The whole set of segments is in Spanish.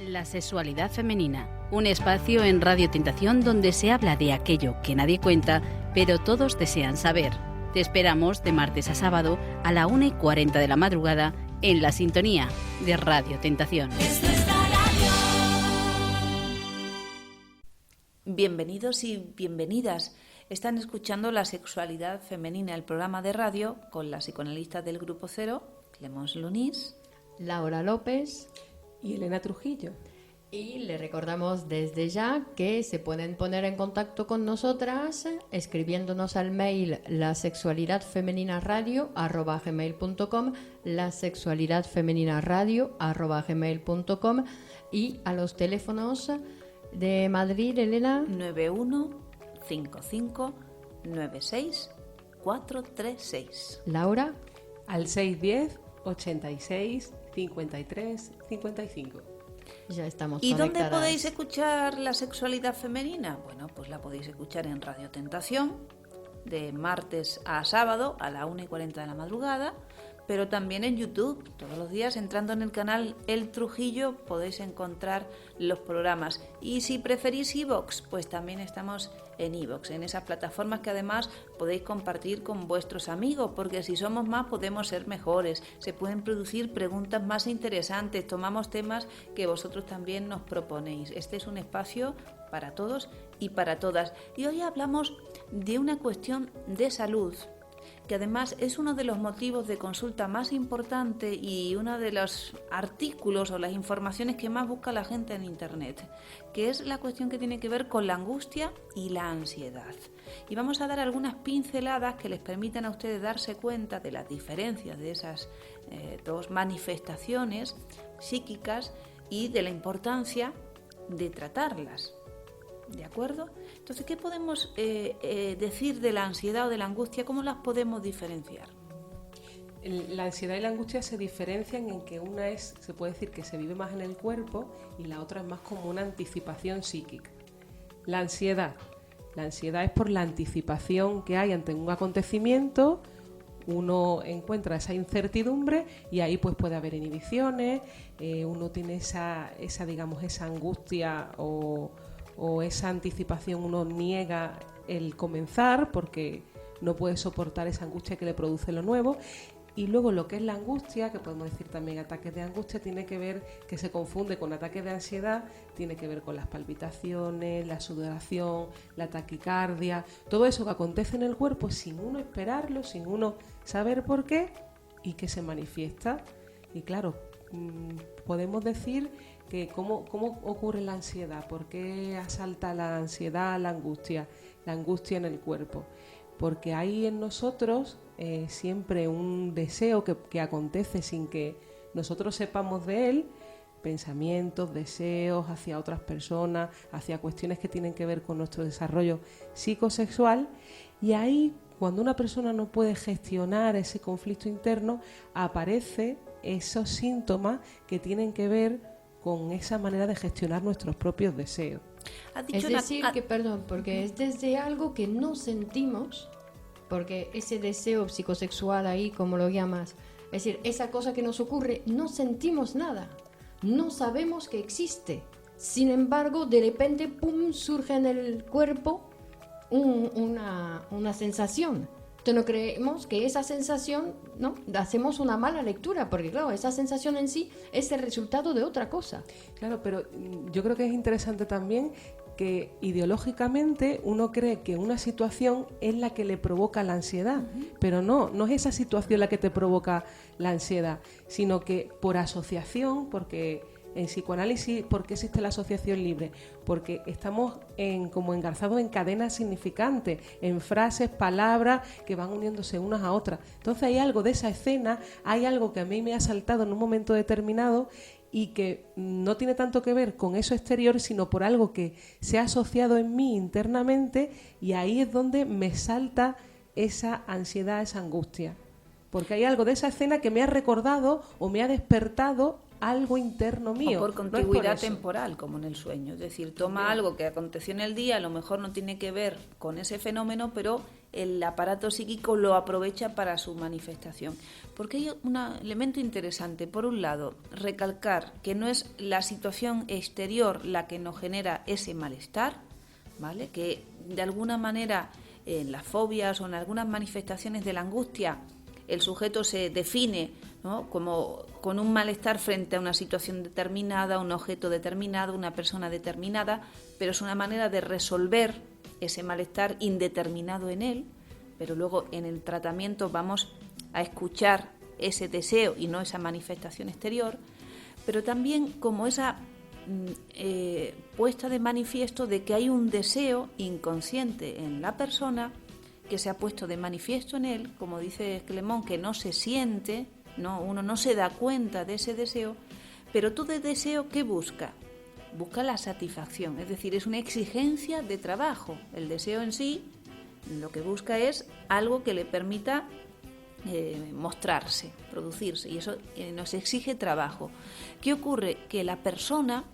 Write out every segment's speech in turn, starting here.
La sexualidad femenina, un espacio en Radio Tentación donde se habla de aquello que nadie cuenta, pero todos desean saber. Te esperamos de martes a sábado a la 1:40 de la madrugada en la sintonía de Radio Tentación. Bienvenidos y bienvenidas. Están escuchando La Sexualidad Femenina, el programa de radio con las psicoanalistas del Grupo Cero, Clemence Lunís, Laura López y Elena Trujillo. Y le recordamos desde ya que se pueden poner en contacto con nosotras escribiéndonos al mail lasexualidadfemeninaradio@gmail.com, lasexualidadfemeninaradio@gmail.com, y a los teléfonos de Madrid, Elena, 91-55-96-436. Laura, al 610 86 53 55. Ya estamos ¿Y conectadas. dónde podéis escuchar La Sexualidad Femenina? Bueno, pues la podéis escuchar en Radio Tentación, de martes a sábado a la 1:40 de la madrugada, pero también en YouTube. Todos los días, entrando en el canal El Trujillo, podéis encontrar los programas. Y si preferís iVoox, pues también estamos en iVoox, en esas plataformas que además podéis compartir con vuestros amigos, porque si somos más podemos ser mejores, se pueden producir preguntas más interesantes, tomamos temas que vosotros también nos proponéis. Este es un espacio para todos y para todas. Y hoy hablamos de una cuestión de salud, que además es uno de los motivos de consulta más importante y uno de los artículos o las informaciones que más busca la gente en Internet, que es la cuestión que tiene que ver con la angustia y la ansiedad. Y vamos a dar algunas pinceladas que les permitan a ustedes darse cuenta de las diferencias de esas dos manifestaciones psíquicas y de la importancia de tratarlas. ¿De acuerdo? Entonces, ¿qué podemos decir de la ansiedad o de la angustia? ¿Cómo las podemos diferenciar? La ansiedad y la angustia se diferencian en que una se puede decir que se vive más en el cuerpo y la otra es más como una anticipación psíquica. La ansiedad es por la anticipación que hay ante un acontecimiento. Uno encuentra esa incertidumbre y ahí pues puede haber inhibiciones, uno tiene esa angustia o esa anticipación, uno niega el comenzar porque no puede soportar esa angustia que le produce lo nuevo. Y luego lo que es la angustia, que podemos decir también ataques de angustia, tiene que ver, que se confunde con ataques de ansiedad, tiene que ver con las palpitaciones, la sudoración, la taquicardia, todo eso que acontece en el cuerpo sin uno esperarlo, sin uno saber por qué y que se manifiesta. Y claro, podemos decir que cómo ocurre la ansiedad, por qué asalta la ansiedad, la angustia en el cuerpo. Porque hay en nosotros siempre un deseo que acontece sin que nosotros sepamos de él, pensamientos, deseos hacia otras personas, hacia cuestiones que tienen que ver con nuestro desarrollo psicosexual, y ahí cuando una persona no puede gestionar ese conflicto interno, aparece esos síntomas que tienen que ver con esa manera de gestionar nuestros propios deseos. Es decir, porque es desde algo que no sentimos, porque ese deseo psicosexual ahí, como lo llamas, es decir, esa cosa que nos ocurre, no sentimos nada, no sabemos que existe. Sin embargo, de repente, ¡pum!, surge en el cuerpo una sensación. Entonces no creemos que esa sensación, ¿no?, hacemos una mala lectura, porque claro, esa sensación en sí es el resultado de otra cosa. Claro, pero yo creo que es interesante también que ideológicamente uno cree que una situación es la que le provoca la ansiedad, pero no es esa situación la que te provoca la ansiedad, sino que por asociación, porque en psicoanálisis, ¿por qué existe la asociación libre? Porque estamos como engarzados en cadenas significantes, en frases, palabras que van uniéndose unas a otras. Entonces hay algo de esa escena, hay algo que a mí me ha saltado en un momento determinado y que no tiene tanto que ver con eso exterior, sino por algo que se ha asociado en mí internamente, y ahí es donde me salta esa ansiedad, esa angustia. Porque hay algo de esa escena que me ha recordado o me ha despertado algo interno mío. O por no es por contigüidad eso. temporal, como en el sueño. Es decir, toma algo que aconteció en el día, a lo mejor no tiene que ver con ese fenómeno, pero el aparato psíquico lo aprovecha para su manifestación. Porque hay un elemento interesante. Por un lado, recalcar que no es la situación exterior la que nos genera ese malestar, ¿vale? Que de alguna manera en las fobias o en algunas manifestaciones de la angustia el sujeto se define, ¿no?, como con un malestar frente a una situación determinada, un objeto determinado, una persona determinada, pero es una manera de resolver ese malestar indeterminado en él, pero luego en el tratamiento vamos a escuchar ese deseo y no esa manifestación exterior, pero también como esa puesta de manifiesto de que hay un deseo inconsciente en la persona que se ha puesto de manifiesto en él, como dice Clemón, que no se siente, no, uno no se da cuenta de ese deseo, pero todo deseo, ¿qué busca? Busca la satisfacción, es decir, es una exigencia de trabajo. El deseo en sí lo que busca es algo que le permita mostrarse, producirse, y eso nos exige trabajo. ¿Qué ocurre? Que la persona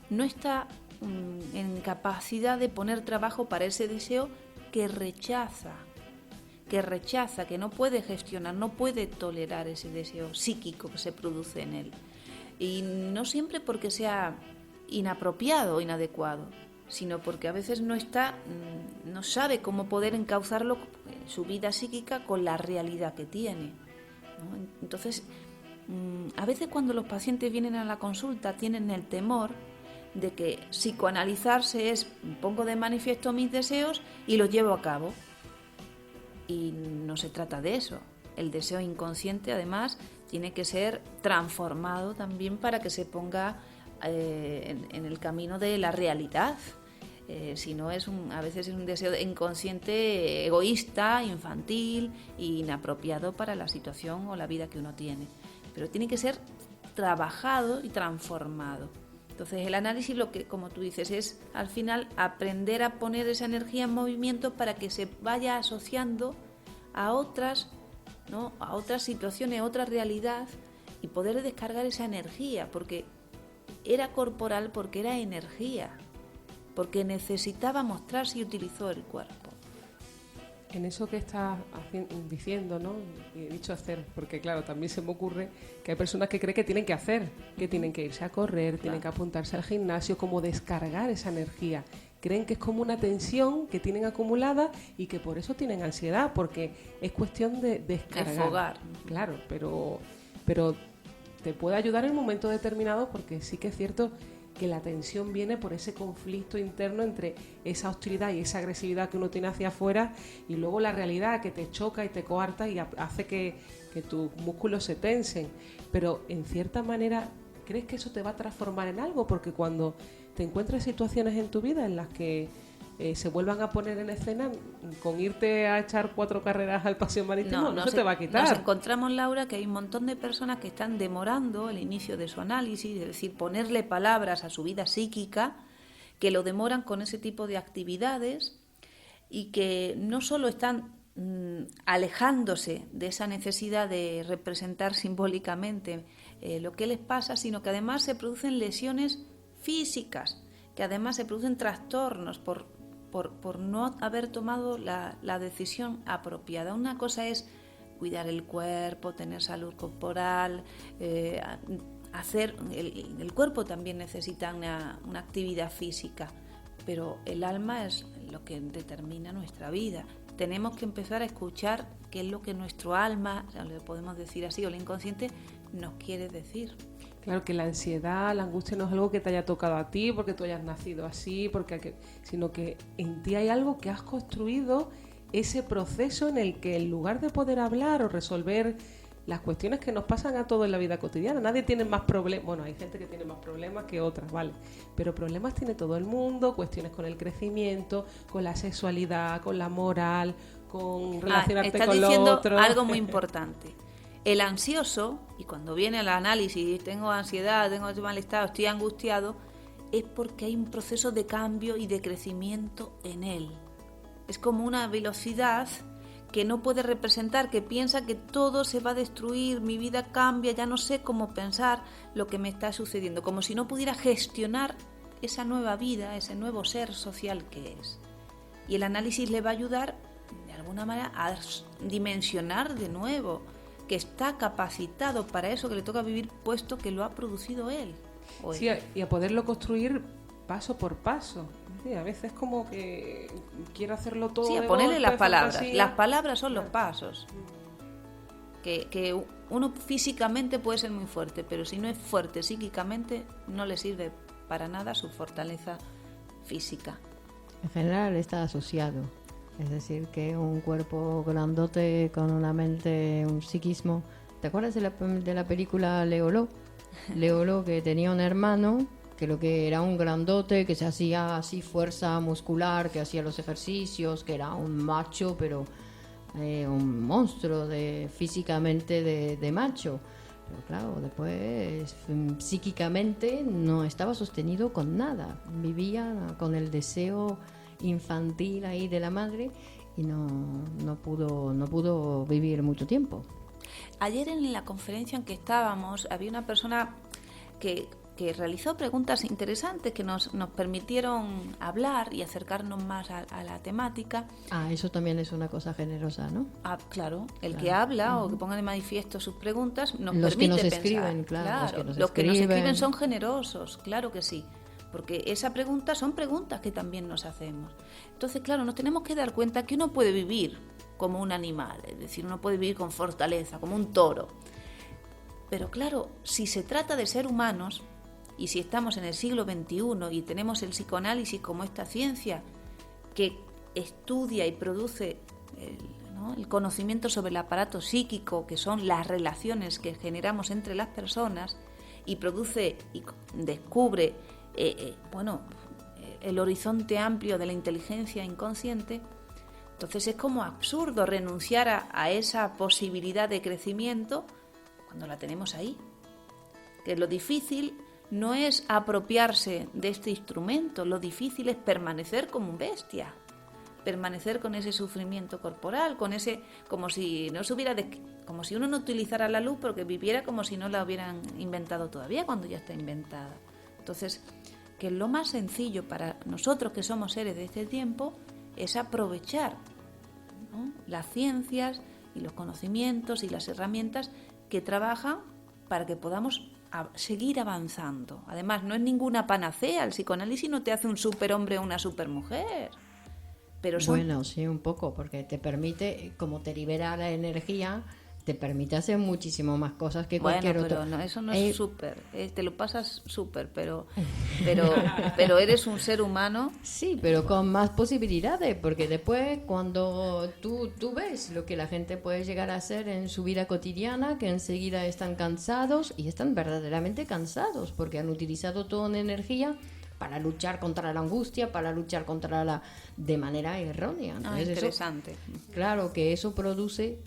no está en capacidad de poner trabajo para ese deseo que rechaza, que no puede gestionar, no puede tolerar ese deseo psíquico que se produce en él. Y no siempre porque sea inapropiado o inadecuado, sino porque a veces no sabe cómo poder encauzarlo en su vida psíquica con la realidad que tiene, ¿no? Entonces, a veces cuando los pacientes vienen a la consulta tienen el temor de que psicoanalizarse es pongo de manifiesto mis deseos y los llevo a cabo. Y no se trata de eso. El deseo inconsciente, además, tiene que ser transformado también para que se ponga en el camino de la realidad. Si no, a veces es un deseo inconsciente, egoísta, infantil e inapropiado para la situación o la vida que uno tiene. Pero tiene que ser trabajado y transformado. Entonces el análisis, lo que, como tú dices, es al final aprender a poner esa energía en movimiento para que se vaya asociando a otras, ¿no?, a otras situaciones, a otra realidad, y poder descargar esa energía, porque era corporal, porque era energía, porque necesitaba mostrarse y utilizó el cuerpo. En eso que estás diciendo, ¿no? Y he dicho hacer, porque claro, también se me ocurre que hay personas que creen que tienen que hacer, que tienen que irse a correr, tienen que apuntarse al gimnasio, como descargar esa energía. Creen que es como una tensión que tienen acumulada y que por eso tienen ansiedad, porque es cuestión de descargar. Desfogar. Claro, pero te puede ayudar en un momento determinado, porque sí que es cierto que la tensión viene por ese conflicto interno entre esa hostilidad y esa agresividad que uno tiene hacia afuera y luego la realidad que te choca y te coarta y hace que tus músculos se tensen. Pero en cierta manera, ¿crees que eso te va a transformar en algo? Porque cuando te encuentres situaciones en tu vida en las que se vuelvan a poner en escena, con irte a echar 4 carreras al paseo marítimo no se te va a quitar. Nos encontramos, Laura, que hay un montón de personas que están demorando el inicio de su análisis, es decir, ponerle palabras a su vida psíquica, que lo demoran con ese tipo de actividades y que no solo están alejándose de esa necesidad de representar simbólicamente lo que les pasa, sino que además se producen lesiones físicas, que además se producen trastornos por no haber tomado la decisión apropiada. Una cosa es cuidar el cuerpo, tener salud corporal, el cuerpo también necesita una actividad física, pero el alma es lo que determina nuestra vida. Tenemos que empezar a escuchar qué es lo que nuestro alma, le podemos decir así, o el inconsciente, nos quiere decir. Claro, que la ansiedad, la angustia no es algo que te haya tocado a ti porque tú hayas nacido así, sino que en ti hay algo que has construido, ese proceso en el que en lugar de poder hablar o resolver las cuestiones que nos pasan a todos en la vida cotidiana, nadie tiene más problemas, bueno, hay gente que tiene más problemas que otras, vale, pero problemas tiene todo el mundo, cuestiones con el crecimiento, con la sexualidad, con la moral, con relacionarte con los otros. Estás diciendo algo muy importante. El ansioso, y cuando viene al análisis, tengo ansiedad, tengo malestar, estoy angustiado, es porque hay un proceso de cambio y de crecimiento en él. Es como una velocidad que no puede representar, que piensa que todo se va a destruir, mi vida cambia, ya no sé cómo pensar lo que me está sucediendo, como si no pudiera gestionar esa nueva vida, ese nuevo ser social que es. Y el análisis le va a ayudar, de alguna manera, a dimensionar de nuevo que está capacitado para eso que le toca vivir, puesto que lo ha producido él. Sí, y a poderlo construir paso por paso. Sí, a veces como que quiero hacerlo todo. Sí, a de ponerle golpe, las palabras. fantasía. Las palabras son los pasos. Que uno físicamente puede ser muy fuerte, pero si no es fuerte psíquicamente, no le sirve para nada su fortaleza física. En general está asociado. Es decir, que un cuerpo grandote con una mente, un psiquismo. ¿Te acuerdas de la película Leoló? Leoló, que tenía un hermano que lo que era un grandote, que se hacía así fuerza muscular, que hacía los ejercicios, que era un macho, pero un monstruo físicamente de macho. Pero claro, después psíquicamente no estaba sostenido con nada. Vivía con el deseo infantil ahí de la madre y no pudo vivir mucho tiempo. Ayer en la conferencia en que estábamos había una persona que realizó preguntas interesantes que nos permitieron hablar y acercarnos más a la temática. Eso también es una cosa generosa, ¿no? Claro, el que habla o que ponga de manifiesto sus preguntas nos los permite que nos pensar. escriben, claro, Los que nos escriben son generosos, claro que sí. Porque esa pregunta son preguntas que también nos hacemos. Entonces, claro, nos tenemos que dar cuenta que uno puede vivir como un animal, es decir, uno puede vivir con fortaleza, como un toro. Pero claro, si se trata de ser humanos, y si estamos en el siglo XXI y tenemos el psicoanálisis como esta ciencia que estudia y produce el conocimiento sobre el aparato psíquico, que son las relaciones que generamos entre las personas, y produce y descubre el horizonte amplio de la inteligencia inconsciente, entonces es como absurdo renunciar a esa posibilidad de crecimiento cuando la tenemos ahí. Que lo difícil no es apropiarse de este instrumento, lo difícil es permanecer como un bestia, permanecer con ese sufrimiento corporal, con ese, como si uno no utilizara la luz porque viviera como si no la hubieran inventado todavía cuando ya está inventada. Entonces, que lo más sencillo para nosotros que somos seres de este tiempo es aprovechar, ¿no?, las ciencias y los conocimientos y las herramientas que trabajan para que podamos seguir avanzando. Además, no es ninguna panacea, el psicoanálisis no te hace un superhombre o una supermujer. Pero Bueno, sí, un poco, porque te permite, como te libera la energía, te permite hacer muchísimo más cosas que cualquier otro. Bueno, pero eso no es súper, te lo pasas súper, pero eres un ser humano. Sí, pero con más posibilidades, porque después cuando tú ves lo que la gente puede llegar a hacer en su vida cotidiana, que enseguida están cansados, y están verdaderamente cansados, porque han utilizado toda una energía para luchar contra la angustia, para luchar de manera errónea. Entonces, Interesante. Claro que eso produce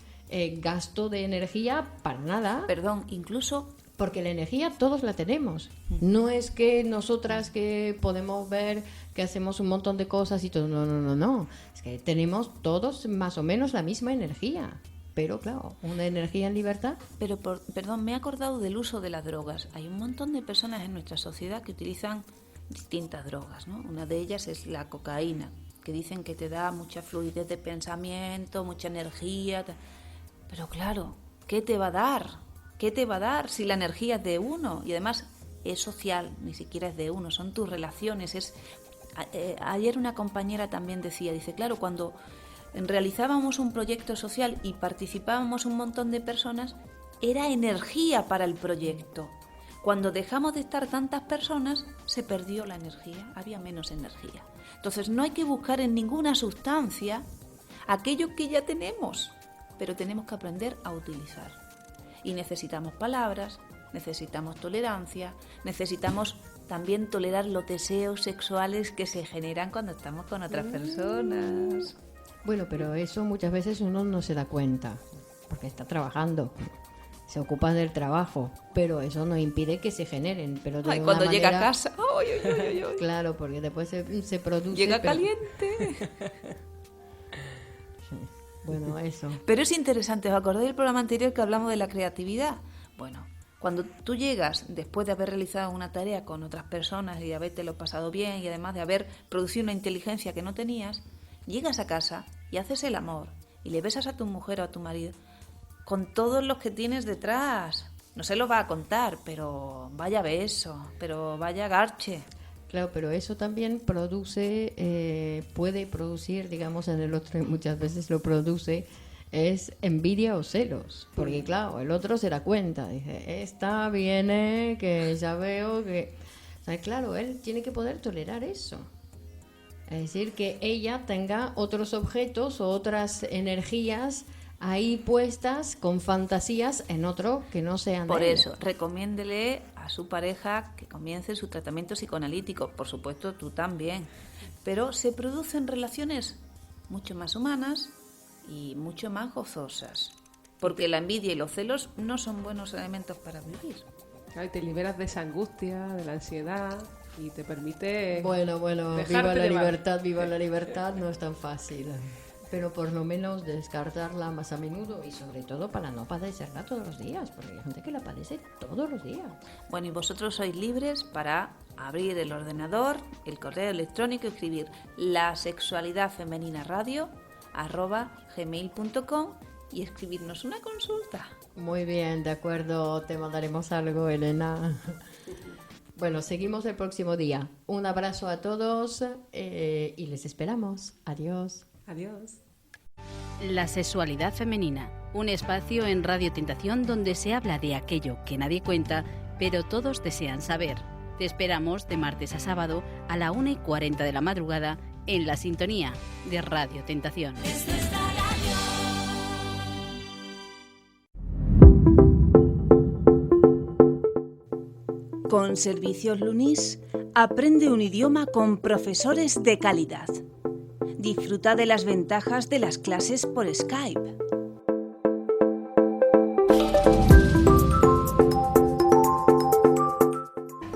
gasto de energía para nada. Perdón, incluso... Porque la energía todos la tenemos. No es que nosotras que podemos ver que hacemos un montón de cosas y todo. No. Es que tenemos todos más o menos la misma energía. Pero claro, una energía en libertad. Pero, perdón, me he acordado del uso de las drogas. Hay un montón de personas en nuestra sociedad que utilizan distintas drogas, ¿no? Una de ellas es la cocaína, que dicen que te da mucha fluidez de pensamiento, mucha energía. Pero claro, ¿qué te va a dar? ¿Qué te va a dar si la energía es de uno? Y además es social, ni siquiera es de uno, son tus relaciones. Ayer una compañera también dice, claro, cuando realizábamos un proyecto social y participábamos un montón de personas, era energía para el proyecto. Cuando dejamos de estar tantas personas, se perdió la energía, había menos energía. Entonces no hay que buscar en ninguna sustancia aquello que ya tenemos, pero tenemos que aprender a utilizar. Y necesitamos palabras, necesitamos tolerancia, necesitamos también tolerar los deseos sexuales que se generan cuando estamos con otras personas. Bueno, pero eso muchas veces uno no se da cuenta, porque está trabajando, se ocupa del trabajo, pero eso no impide que se generen. Pero de cuando manera... llega a casa, ¡ay! Claro, porque después se produce... Llega caliente. Sí. Bueno, eso. Pero es interesante, ¿os acordáis del programa anterior que hablamos de la creatividad? Bueno, cuando tú llegas, después de haber realizado una tarea con otras personas y de habértelo pasado bien y además de haber producido una inteligencia que no tenías, llegas a casa y haces el amor y le besas a tu mujer o a tu marido con todos los que tienes detrás. No se lo va a contar, pero vaya beso, pero vaya garche. Claro, pero eso también puede producir, digamos, en el otro, y muchas veces lo produce, es envidia o celos. Porque claro, el otro se da cuenta, dice, esta viene, que ya veo que... O sea, claro, él tiene que poder tolerar eso. Es decir, que ella tenga otros objetos o otras energías ahí puestas con fantasías en otro que no sean Por de ella. eso, recomiéndele a su pareja que comience su tratamiento psicoanalítico. Por supuesto, tú también. Pero se producen relaciones mucho más humanas y mucho más gozosas. Porque la envidia y los celos no son buenos elementos para vivir. Claro, y te liberas de esa angustia, de la ansiedad y te permite... Bueno, dejarte viva la llevar. libertad, no es tan fácil. Pero por lo menos descartarla más a menudo y sobre todo para no padecerla todos los días, porque hay gente que la padece todos los días. Bueno, y vosotros sois libres para abrir el ordenador, el correo electrónico y escribir lasexualidadfemeninaradio@gmail.com y escribirnos una consulta. Muy bien, de acuerdo, te mandaremos algo, Elena. Bueno, seguimos el próximo día. Un abrazo a todos y les esperamos. Adiós. Adiós. La sexualidad femenina, un espacio en Radio Tentación donde se habla de aquello que nadie cuenta, pero todos desean saber. Te esperamos de martes a sábado a la 1:40 de la madrugada en la sintonía de Radio Tentación. Con Servicios Lunis, aprende un idioma con profesores de calidad. Disfruta de las ventajas de las clases por Skype.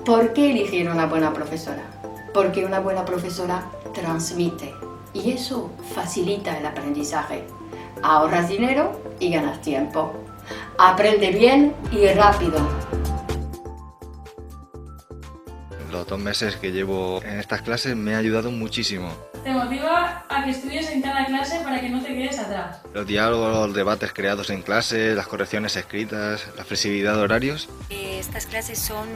¿Por qué elegir una buena profesora? Porque una buena profesora transmite y eso facilita el aprendizaje. Ahorras dinero y ganas tiempo. Aprende bien y rápido. Los 2 meses que llevo en estas clases me ha ayudado muchísimo. Te motiva a que estudies en cada clase para que no te quedes atrás. Los diálogos, los debates creados en clase, las correcciones escritas, la flexibilidad de horarios. Estas clases son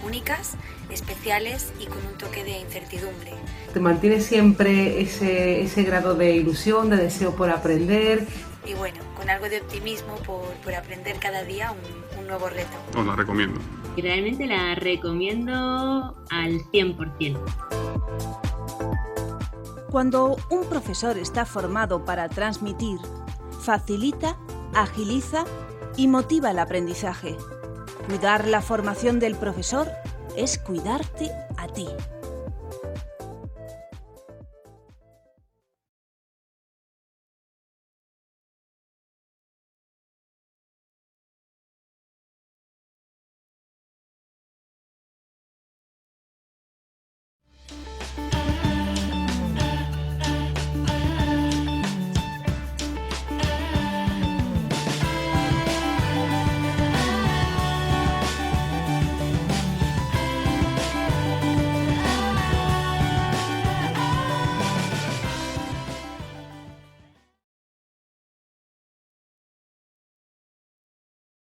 únicas, especiales y con un toque de incertidumbre. Te mantiene siempre ese grado de ilusión, de deseo por aprender. Y bueno, con algo de optimismo por aprender cada día un nuevo reto. Os la recomiendo. Y realmente la recomiendo al 100%. Cuando un profesor está formado para transmitir, facilita, agiliza y motiva el aprendizaje. Cuidar la formación del profesor es cuidarte a ti.